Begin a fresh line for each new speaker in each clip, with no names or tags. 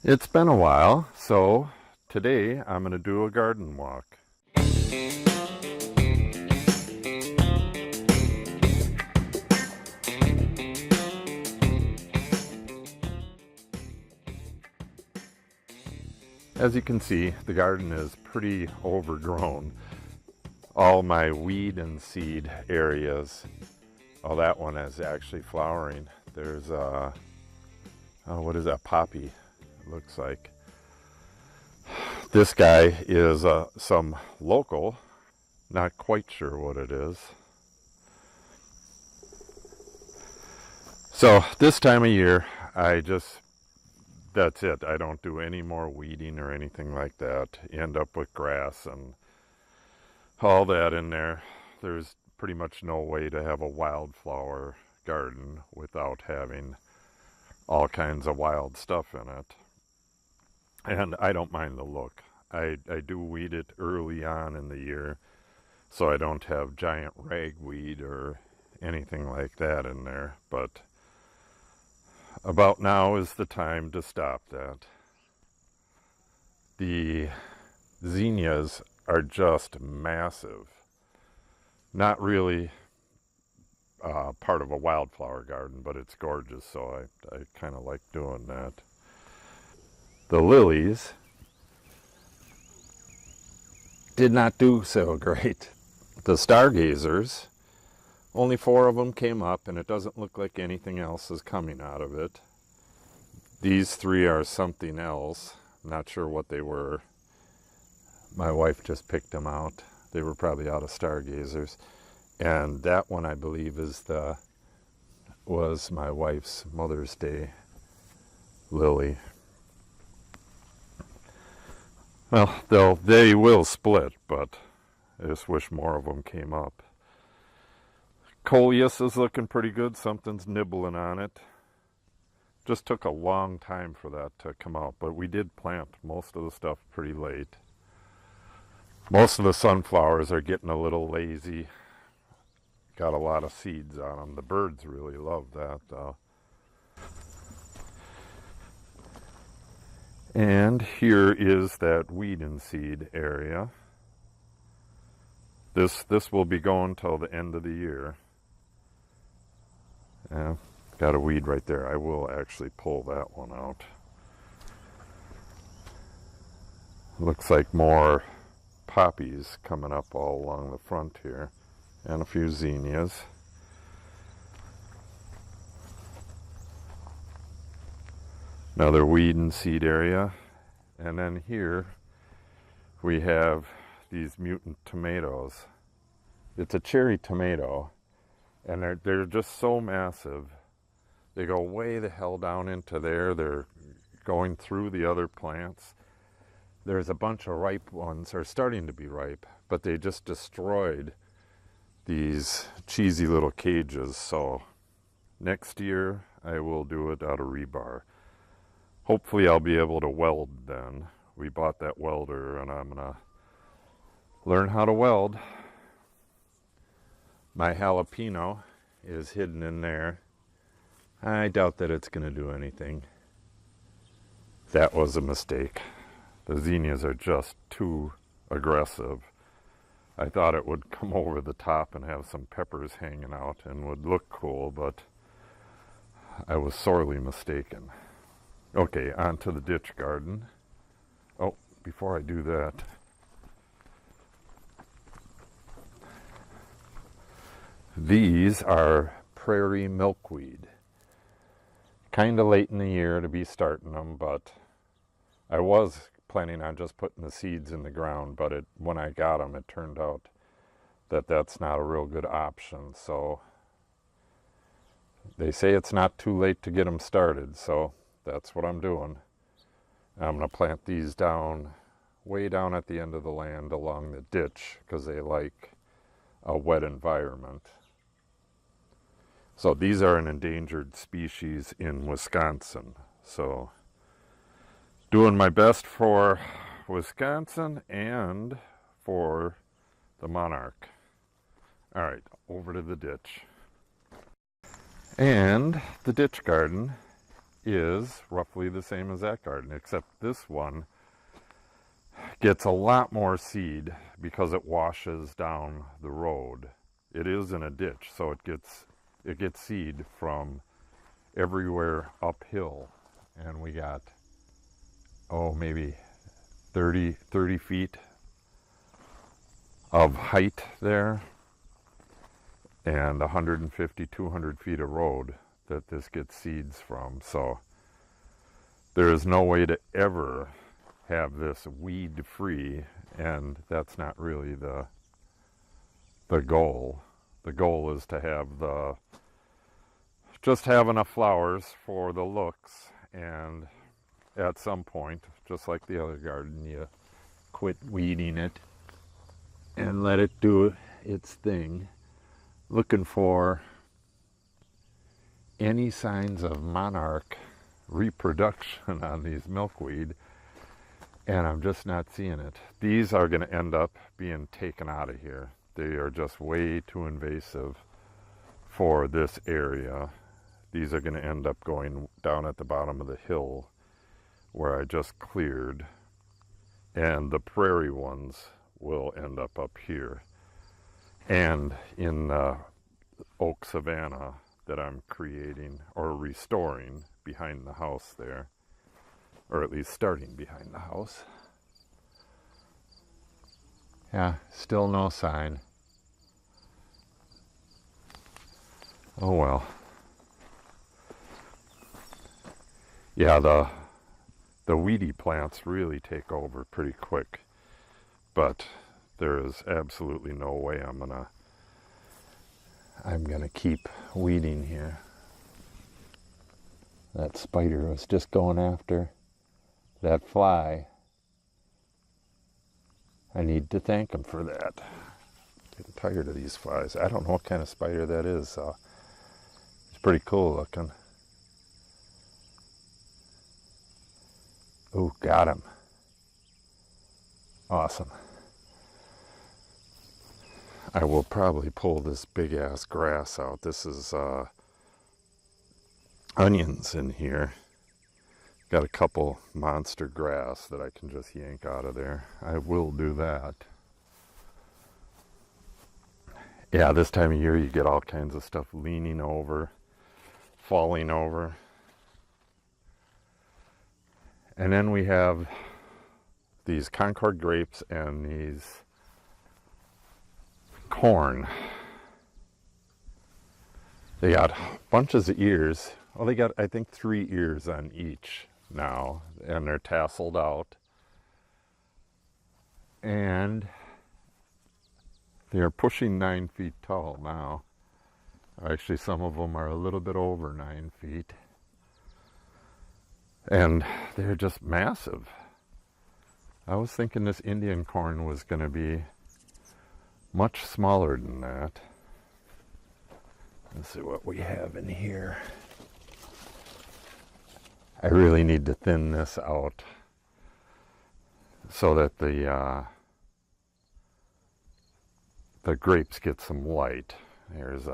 It's been a while, so today I'm going to do a garden walk. As you can see, the garden is pretty overgrown. All my weed and seed areas, oh, that one is actually flowering. There's what is that, poppy, it looks like. This guy is some local, not quite sure what it is. So this time of year, that's it. I don't do any more weeding or anything like that. You end up with grass and all that in there. There's pretty much no way to have a wildflower garden without having all kinds of wild stuff in it. And I don't mind the look. I do weed it early on in the year so I don't have giant ragweed or anything like that in there. But about now is the time to stop that. The zinnias are just massive. Not really part of a wildflower garden, but it's gorgeous, so I kind of like doing that. The lilies did not do so great. The stargazers, only 4 of them came up, and it doesn't look like anything else is coming out of it. These 3 are something else. I'm not sure what they were. My wife just picked them out. They were probably out of stargazers. And that one, I believe, was my wife's Mother's Day lily. Well, they will split, but I just wish more of them came up. Coleus is looking pretty good. Something's nibbling on it. Just took a long time for that to come out, but we did plant most of the stuff pretty late. Most of the sunflowers are getting a little lazy. Got a lot of seeds on them. The birds really love that, though. And here is that weed and seed area. This will be going till the end of the year. Yeah, got a weed right there. I will actually pull that one out. Looks like more poppies coming up all along the front here, and a few zinnias. Another weed and seed area. And then here we have these mutant tomatoes. It's a cherry tomato, and they're just so massive. They go way the hell down into there. They're going through the other plants. There's a bunch of ripe ones, or starting to be ripe, but they just destroyed these cheesy little cages. So next year I will do it out of rebar. Hopefully I'll be able to weld then. We bought that welder, and I'm gonna learn how to weld. My jalapeno is hidden in there. I doubt that it's gonna do anything. That was a mistake. The zinnias are just too aggressive. I thought it would come over the top and have some peppers hanging out and would look cool, but I was sorely mistaken. Okay, on to the ditch garden. Oh, before I do that, these are prairie milkweed. Kind of late in the year to be starting them, but I was planning on just putting the seeds in the ground, but when I got them, it turned out that that's not a real good option. So they say it's not too late to get them started, so that's what I'm doing. I'm going to plant these down, way down at the end of the land along the ditch, because they like a wet environment. So these are an endangered species in Wisconsin. So doing my best for Wisconsin and for the monarch. All right, over to the ditch. And the ditch garden is roughly the same as that garden, except this one gets a lot more seed because it washes down the road. It is in a ditch, so it gets seed from everywhere uphill. And we got, maybe 30 feet of height there, and 150, 200 feet of road that this gets seeds from. So there is no way to ever have this weed free, and that's not really the goal. The goal is to have just have enough flowers for the looks, and at some point, just like the other garden, you quit weeding it and let it do its thing, looking for any signs of monarch reproduction on these milkweed, and I'm just not seeing it. These are going to end up being taken out of here. They are just way too invasive for this area. These are going to end up going down at the bottom of the hill where I just cleared, and the prairie ones will end up here and in the oak savanna that I'm creating or restoring behind the house there, or at least starting behind the house. Yeah, still no sign. Oh well. Yeah, the weedy plants really take over pretty quick, but there is absolutely no way I'm gonna keep weeding here. That spider was just going after that fly. I need to thank him for that. Getting tired of these flies. I don't know what kind of spider that is. It's pretty cool looking. Oh, got him. Awesome. I will probably pull this big ass grass out. This is onions in here. Got a couple monster grass that I can just yank out of there. I will do that. Yeah, this time of year you get all kinds of stuff leaning over, falling over. And then we have these Concord grapes and these corn. They got bunches of ears. Well, they got, I think, 3 ears on each now, and they're tasseled out. And they're pushing 9 feet tall now. Actually, some of them are a little bit over 9 feet. And they're just massive. I was thinking this Indian corn was going to be much smaller than that. Let's see what we have in here. I really need to thin this out so that the grapes get some light. There's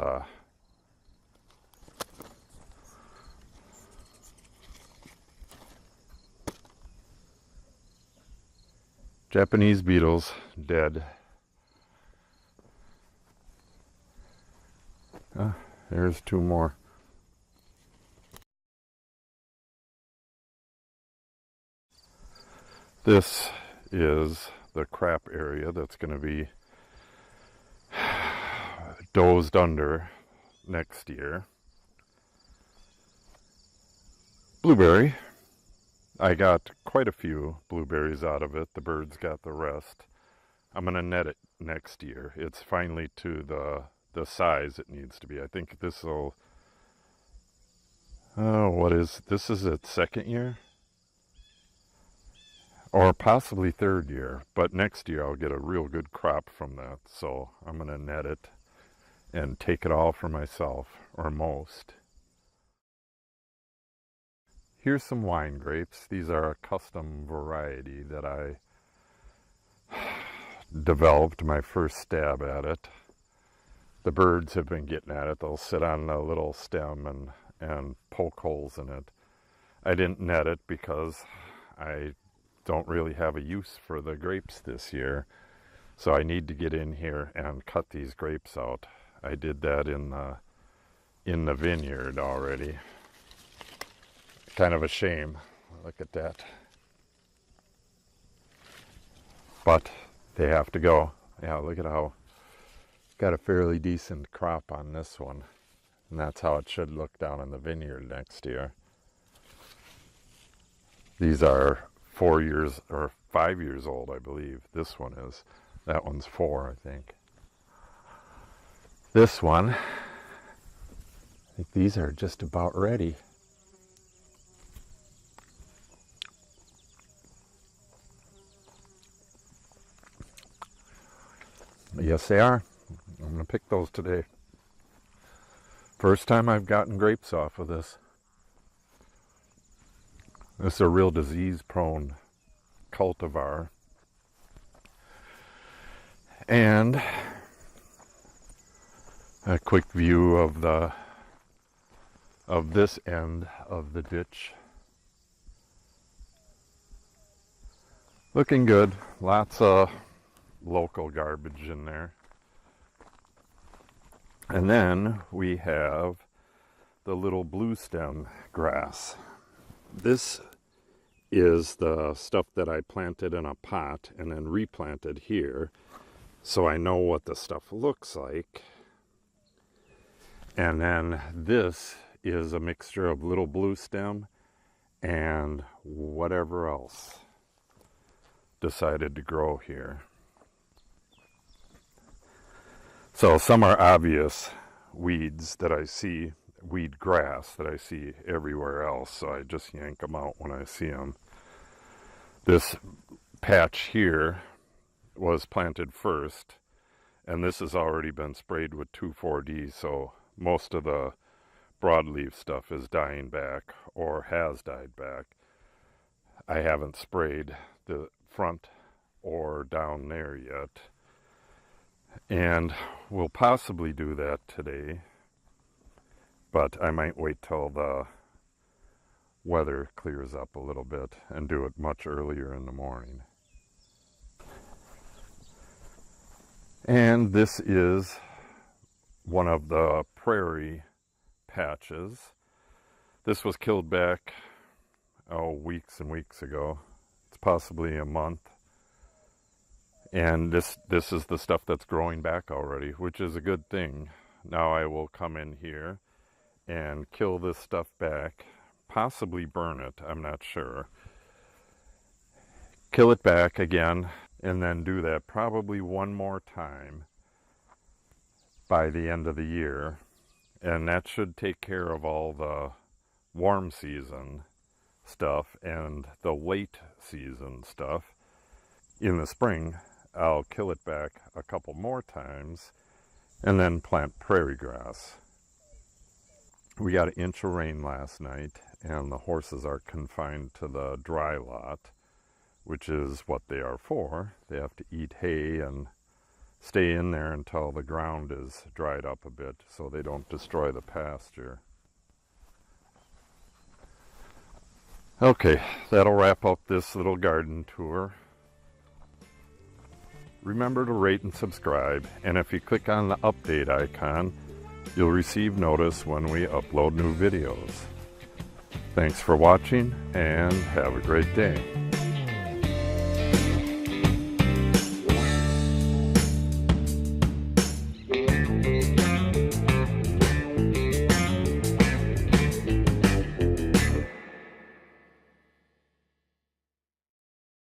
Japanese beetles, dead. There's 2 more. This is the crap area that's going to be dozed under next year. Blueberry. I got quite a few blueberries out of it. The birds got the rest. I'm going to net it next year. It's finally to the size it needs to be. I think this will... this is its 2nd year? Or possibly 3rd year. But next year I'll get a real good crop from that. So I'm going to net it and take it all for myself, or most. Here's some wine grapes. These are a custom variety that I developed my first stab at it. The birds have been getting at it. They'll sit on a little stem and poke holes in it. I didn't net it because I don't really have a use for the grapes this year. So I need to get in here and cut these grapes out. I did that in the vineyard already. Kind of a shame. Look at that. But they have to go. Yeah, look at how got a fairly decent crop on this one. And that's how it should look down in the vineyard next year. These are 4 years or 5 years old, I believe. This one is. That one's 4, I think. This one, I think these are just about ready. Yes, they are. I'm going to pick those today. First time I've gotten grapes off of this. This is a real disease-prone cultivar. And a quick view of this end of the ditch. Looking good. Lots of local garbage in there. And then we have the little blue stem grass. This is the stuff that I planted in a pot and then replanted here, so I know what the stuff looks like. And then this is a mixture of little blue stem and whatever else decided to grow here. So some are obvious weeds that I see, weed grass that I see everywhere else, so I just yank them out when I see them. This patch here was planted first, and this has already been sprayed with 2,4-D, so most of the broadleaf stuff is dying back or has died back. I haven't sprayed the front or down there yet, and we'll possibly do that today, but I might wait till the weather clears up a little bit and do it much earlier in the morning. And this is one of the Prairie patches. This was killed back, weeks and weeks ago. It's possibly a month. And this is the stuff that's growing back already, which is a good thing. Now I will come in here and kill this stuff back, possibly burn it, I'm not sure. Kill it back again, and then do that probably one more time by the end of the year. And that should take care of all the warm season stuff and the late season stuff. In the spring, I'll kill it back a couple more times and then plant prairie grass. We got 1 inch of rain last night, and the horses are confined to the dry lot, which is what they are for. They have to eat hay and stay in there until the ground is dried up a bit so they don't destroy the pasture. Okay, that'll wrap up this little garden tour. Remember to rate and subscribe, and if you click on the update icon, you'll receive notice when we upload new videos. Thanks for watching, and have a great day.